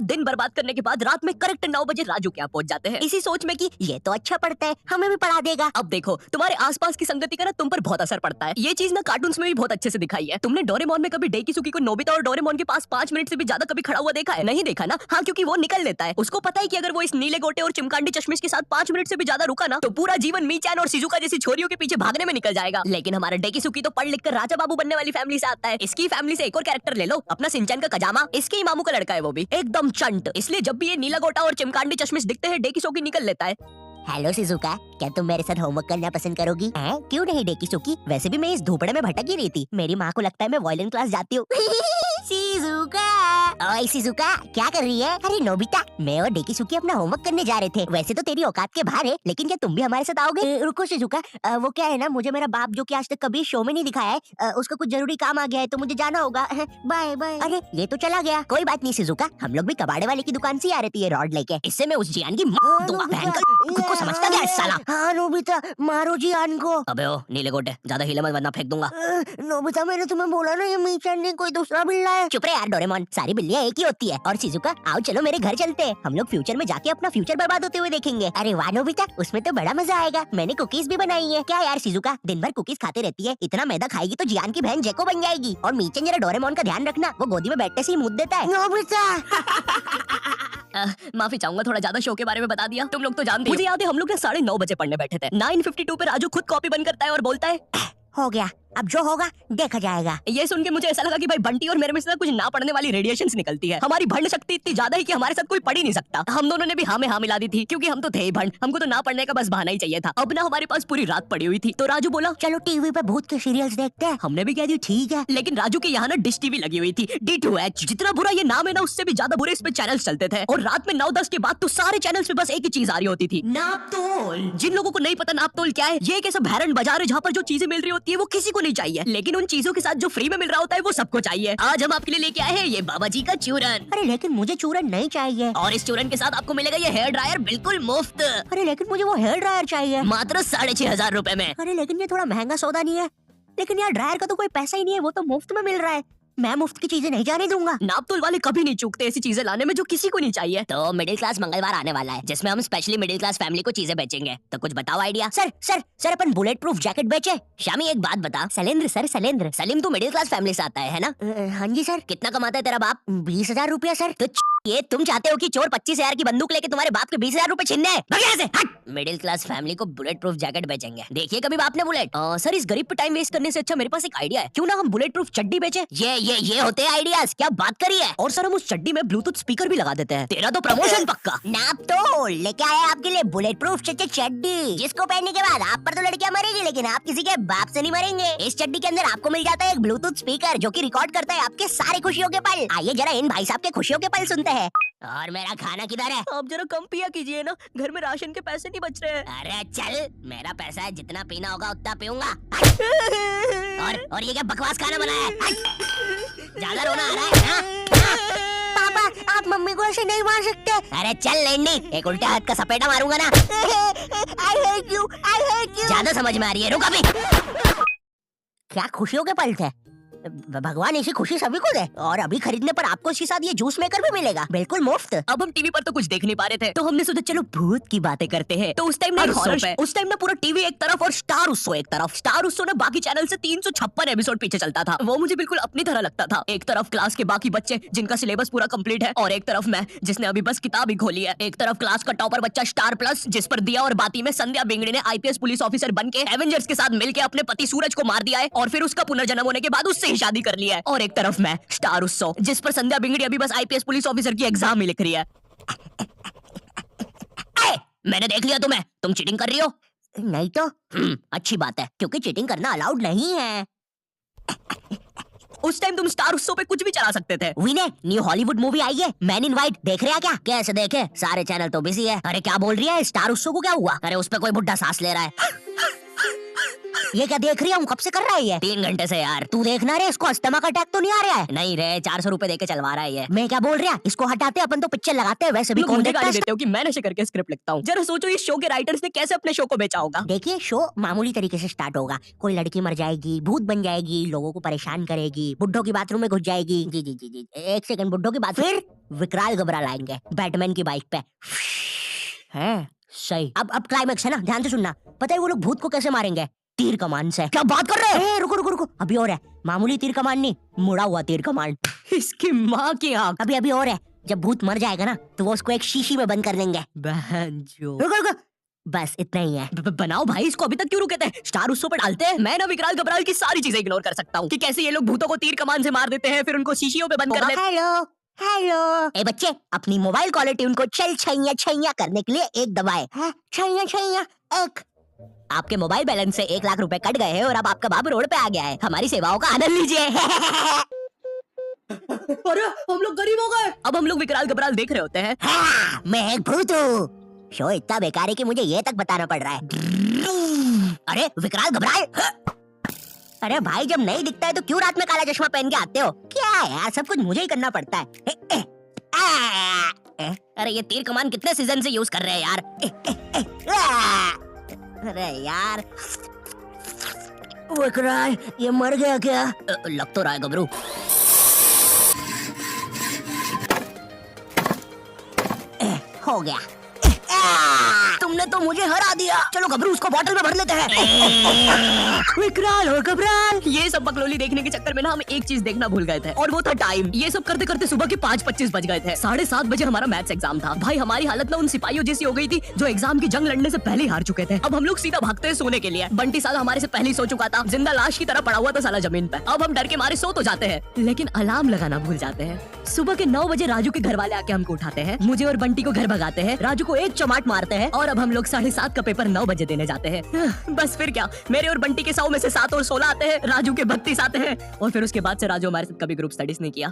दिन बर्बाद करने के बाद रात में करेक्ट 9 बजे राजू के यहाँ पहुंच जाते हैं, इसी सोच में कि ये तो अच्छा पढ़ता है, हमें भी पढ़ा देगा। अब देखो तुम्हारे आसपास की संगति का ना तुम पर बहुत असर पड़ता है। ये चीज ना कार्टून्स में भी बहुत अच्छे से दिखाई है। तुमने डोरेमोन में कभी डेकिसुकी को नोबिता और डोरेमोन के पास 5 मिनट से भी ज्यादा कभी खड़ा हुआ देखा है? नहीं देखा ना? हाँ, क्योंकि वो निकल लेता है। उसको पता है कि अगर वो इस नीले गोटे और चिमकांडी चश्मिश के साथ 5 मिनट से भी ज्यादा रुका ना तो पूरा जीवन मीचान और शिजुका जैसी छोरियों के पीछे भागने में निकल जाएगा। लेकिन हमारा डेकिसुकी तो पढ़ लिख कर राजा बाबू बनने वाली फैमिली से आता है। इसकी फैमिली से एक और कैरेक्टर ले लो, अपना सिंचैन का कजामा। इसके ही मामू का लड़का है, वो भी एकदम चंट। इसलिए जब भी ये नीला गोटा और चिमकांडी चश्मिश दिखते हैं डेकिसुकी निकल लेता है। हेलो शिजुका, क्या तुम मेरे साथ होमवर्क करना पसंद करोगी? क्यों नहीं डेकिसुकी, वैसे भी मैं इस धूपड़े में भटक ही रही थी। मेरी माँ को लगता है मैं वायलिन क्लास जाती हूँ। शिजुका, ओए शिजुका, क्या कर रही है? अरे नोबिता, मैं और डेकिसुकी अपना होमवर्क करने जा रहे थे। वैसे तो तेरी औकात के बाहर है, लेकिन क्या तुम भी हमारे साथ आओगे? रुको शिजुका, वो क्या है ना, मुझे मेरा बाप जो कि आज तक कभी शो में नहीं दिखाया है, उसका कुछ जरूरी काम आ गया है तो मुझे जाना होगा। Bye bye. अरे ये तो चला गया। कोई बात नहीं शिजुका, हम लोग भी कबाड़े वाले की दुकान से आ रहे थे ये रॉड लेके। इससे मैं उस जियान की खुद को समझता क्या है साला? हाँ नोबिता, मारो जियान को। अबे ओ नीले गोटे, ज्यादा हिले मत वरना फेंक दूंगा। नोबिता, मैंने तुम्हें बोला ना ये मीचान नहीं कोई दूसरा बिल्ला है। चुप रहे यार डोरेमोन, सारी बिल्लियां एक ही होती है। और शिजुका, आओ चलो मेरे घर चलते हैं, हम लोग फ्यूचर में जाके अपना फ्यूचर बर्बाद होते हुए देखेंगे। अरे वाह नोबिता, उसमें तो बड़ा मजा आएगा। मैंने कुकीज भी बनाई है। क्या यार शिजुका, दिन भर कुकीज खाते रहती है, इतना मैदा खाएगी तो जियान की बहन जेको बन जाएगी। और मीचन जरा डोरेमोन का ध्यान रखना, वो गोदी में बैठने से ही मुंह देता है। नोबिता माफी चाहूंगा, थोड़ा ज्यादा शो के बारे में बता दिया। तुम लोग तो जानते हो। मुझे याद है हम लोग 9:30 बजे पढ़ने बैठे थे। 9:52 पे राजू खुद कॉपी बंद करता है और बोलता है हो गया, अब जो होगा देखा जाएगा। ये सुन के मुझे ऐसा लगा कि भाई बंटी और मेरे में से कुछ ना पढ़ने वाली रेडिएशंस निकलती है। हमारी भंड शक्ति इतनी ज्यादा है कि हमारे साथ कोई पढ़ ही नहीं सकता। हम दोनों ने भी हाँ में हाँ मिला दी थी, क्योंकि हम तो थे ही भंड, हमको तो ना पढ़ने का बस बहाना ही चाहिए था। अब ना हमारे पास पूरी रात पड़ी हुई थी, तो राजू बोला चलो टीवी पे भूत के सीरियल्स देखते हैं। हमने भी कह दिया ठीक है। लेकिन राजू के यहाँ ना डिश टीवी लगी हुई थी, D2H। जितना बुरा ये नाम है ना, उससे भी ज्यादा बुरे इस पे चैनल्स चलते थे। और रात में 9-10 के बाद तो सारे चैनल्स पे बस एक ही चीज आ रही होती थी, नापतोल। जिन लोगों को नहीं पता नापतोल क्या है, ये एक ऐसा भैरन बाजार है जहाँ पर जो चीजें मिल रही होती है वो किसी को नहीं चाहिए, लेकिन उन चीजों के साथ जो फ्री में मिल रहा होता है वो सबको चाहिए। आज हम आपके लिए लेके आए हैं ये बाबा जी का चूरन। अरे लेकिन मुझे चूरन नहीं चाहिए। और इस चूरन के साथ आपको मिलेगा ये हेयर ड्रायर बिल्कुल मुफ्त। अरे लेकिन मुझे वो हेयर ड्रायर चाहिए, मात्र 6,500 रुपए में। अरे लेकिन ये थोड़ा महंगा सौदा नहीं है? लेकिन यार ड्रायर का तो कोई पैसा ही नहीं है, वो तो मुफ्त में मिल रहा है। मैं मुफ्त की चीजें नहीं जाने दूंगा। नापतोल वाले कभी नहीं चूकते ऐसी चीजें लाने में जो किसी को नहीं चाहिए। तो मिडिल क्लास मंगलवार आने वाला है, जिसमें हम स्पेशली मिडिल क्लास फैमिली को चीजें बेचेंगे। तो कुछ बताओ आइडिया। सर सर सर, अपन बुलेट प्रूफ जैकेट बेचे। शामी एक बात बता। सलेंद्र सर, सलेंद्र। सलीम तू मिडिल क्लास फैमिली से आता है ना? हाँ जी सर। कितना कमाता है तेरा बाप? 20,000 रुपया सर। तो ये तुम चाहते हो कि चोर 25,000 की बंदूक लेके तुम्हारे बाप के 20,000 रुपए छीनने? मिडिल क्लास फैमिली को बुलेट प्रूफ जैकेट बेचेंगे। देखिए कभी बाप ने बुलेट। सर इस गरीब पे टाइम वेस्ट करने से अच्छा मेरे पास एक आइडिया है, क्यों ना हम बुलेट प्रूफ चड्डी बेचे। ये होते हैं आइडियाज, क्या बात करी है। और सर हम उस चड्डी में ब्लूटूथ स्पीकर भी लगा देते हैं। तेरा तो प्रमोशन पक्का। नापतोल लेके आया आपके लिए बुलेट प्रूफ चड्डी, जिसको पहनने के बाद आप पर तो लड़कियां मरेगी, लेकिन आप किसी के बाप से नहीं मरेंगे। इस चड्डी के अंदर आपको मिल जाता है एक ब्लूटूथ स्पीकर जो कि रिकॉर्ड करता है आपके सारे खुशियों के पल। आइए जरा इन भाई साहब के खुशियों के पल सुनते हैं। और मेरा खाना किधर है? आप जरा कम पिया कीजिए ना, घर में राशन के पैसे नहीं बच रहे हैं। अरे चल, मेरा पैसा है, जितना पीना होगा उतना पीऊंगा। और ये क्या बकवास खाना बनाया है? ज्यादा रोना आ रहा है ना? पापा आप मम्मी को ऐसे नहीं मार सकते। अरे चल लेंडी, एक उल्टे हाथ का सपेटा मारूंगा ना। I hate you, I hate you। ज्यादा समझ में आ रही है, रुक अभी। क्या खुशियों के पल थे? भगवान ऐसी खुशी सभी को दे। और अभी खरीदने पर आपको इसके साथ ये जूस मेकर भी मिलेगा, बिल्कुल मुफ्त। अब हम टीवी पर तो कुछ देख नहीं पा रहे थे, तो हमने सोचा चलो भूत की बातें करते हैं। तो उस टाइम ना उस टाइम ना पूरा टीवी एक तरफ और स्टार उत्सव एक तरफ। स्टार उत्सव ना बाकी चैनल से 356 एपिसोड पीछे चलता था। वो मुझे बिल्कुल अपनी तरह लगता था। एक तरफ क्लास के बाकी बच्चे जिनका सिलेबस पूरा कंप्लीट है, और एक तरफ मैं जिसने अभी बस किताब ही खोली है। एक तरफ क्लास का टॉपर बच्चा स्टार प्लस, जिस पर दिया और बाती में संध्या बिंगड़ी ने IPS पुलिस ऑफिसर बन के एवेंजर्स के साथ मिलकर अपने पति सूरज को मार दिया है, और फिर उसका पुनर्जन्म होने के बाद उससे ही शादी कर लिया है। और एक तरफ मैं स्टार उत्सव, जिस पर संध्या बिंगड़ी अभी बस IPS पुलिस ऑफिसर की एग्जाम ही लिख रही है। मैंने देख लिया तुम्हें, तुम चीटिंग कर रही हो। नहीं तो अच्छी बात है, क्योंकि चीटिंग करना अलाउड नहीं है। उस टाइम तुम स्टार उत्सव पे कुछ भी चला सकते थे। विनय, न्यू हॉलीवुड मूवी आई है मैन इन व्हाइट, देख रहे हैं क्या? कैसे देखे, सारे चैनल तो बिजी है। अरे क्या बोल रही है, स्टार उत्सव को क्या हुआ? अरे उस पे कोई बुड्ढा सांस ले रहा है। ये क्या देख रही हूँ, कब से कर रहा है ये? 3 घंटे से यार। तू देखना रे, इसको अस्थमा का अटैक तो नहीं आ रहा है? नहीं रे, 400 रुपए देके चलवा रहा है ये। मैं क्या बोल रहा, इसको हटाते अपन तो पिक्चर लगाते हैं, वैसे भी लोग कौन मुझे देखता गाली है? देते हो कि मैं नशे करके स्क्रिप्ट लिखता हूँ। जरा सोचो इस शो के राइटर्स ने कैसे अपने शो को बेचा होगा। देखिए, शो मामूली तरीके से स्टार्ट होगा। कोई लड़की मर जाएगी, भूत बन जाएगी, लोगों को परेशान करेगी, बुड्ढों की बाथरूम में घुस जाएगी। जी जी जी जी, एक सेकंड, बुड्ढों की बात, फिर विकराल घबरा लाएंगे बैटमैन की बाइक पे। है सही। अब क्लाइमेक्स है ना, ध्यान से सुनना। पता है वो लोग भूत को कैसे मारेंगे? तीर कमान से। क्या बात कर रहे हैं? रुको रुको रुको, अभी और है। मामूली तीर कमान नहीं, मुड़ा हुआ तीर कमान। इसकी माँ की आंख। अभी और है। जब भूत मर जाएगा ना तो वो उसको एक शीशी में बंद कर देंगे। बहनचोद। रुको रुको, बस इतना ही है। बनाओ भाई, इसको अभी तक क्यों रुके थे? स्टार उस शो पे डालते हैं। मैं ना विकराल घबराल की सारी चीजें इग्नोर कर सकता हूँ कि कैसे ये लोग भूतों को तीर कमान से मार देते हैं, फिर उनको शीशियों पे बंद कर देते हैं। हेलो हेलो, ए बच्चे, अपनी मोबाइल क्वालिटी उनको चल छैया छैया करने के लिए एक दबाए। छैया छैया एक। आपके मोबाइल बैलेंस से 1 लाख रुपए कट गए हैं और अब आपका बाबू रोड पे आ गया है। हमारी सेवाओं का आनंद लीजिए। अरे हम लोग गरीब हो गए। अब हम लोग विकराल घबराल देख रहे होते हैं। हाँ, मैं एक भूत हूँ। शो इतना बेकार है कि मुझे ये तक बताना पड़ रहा है। अरे विकराल घबराल। अरे भाई, जब नहीं दिखता है तो क्यों रात में काला चश्मा पहन के आते हो? क्या यार, सब कुछ मुझे ही करना पड़ता है। अरे ये तीर कमान कितने सीजन से यूज कर रहे हैं यार। अरे यार, विकराल ये मर गया क्या? लग तो रहा है गबरू। हो गया। तुमने तो मुझे हरा दिया। चलो गबरू, उसको बोतल में भर लेते हैं। विकराल और घबराल, ये सब बकलोली देखने के चक्कर में ना हम एक चीज देखना भूल गए थे, और वो था टाइम। ये सब करते करते सुबह के 5:25 बज गए थे। 7:30 बजे हमारा मैथ्स एग्जाम था। भाई हमारी हालत ना उन सिपाहियों जैसी हो गई थी जो एग्जाम की जंग लड़ने से पहले ही हार चुके थे। अब हम लोग सीधा भागते हैं सोने के लिए। बंटी साला हमारे से पहले ही सो चुका था, जिंदा लाश की तरह पड़ा हुआ था साला जमीन पे। अब हम डर के मारे सो तो जाते हैं, लेकिन अलार्म लगाना भूल जाते हैं। सुबह के 9 बजे राजू के घर वाले आके हमको उठाते हैं, मुझे और बंटी को घर भगाते हैं, राजू को एक चमाट मारते हैं, और अब हम लोग 7:30 का पेपर 9 बजे देने जाते हैं। बस फिर क्या, मेरे और बंटी के 100 में से 7 और 16 आते हैं, राजू के 32 आते हैं, और फिर उसके बाद से राजू हमारे साथ कभी ग्रुप स्टडीज नहीं किया।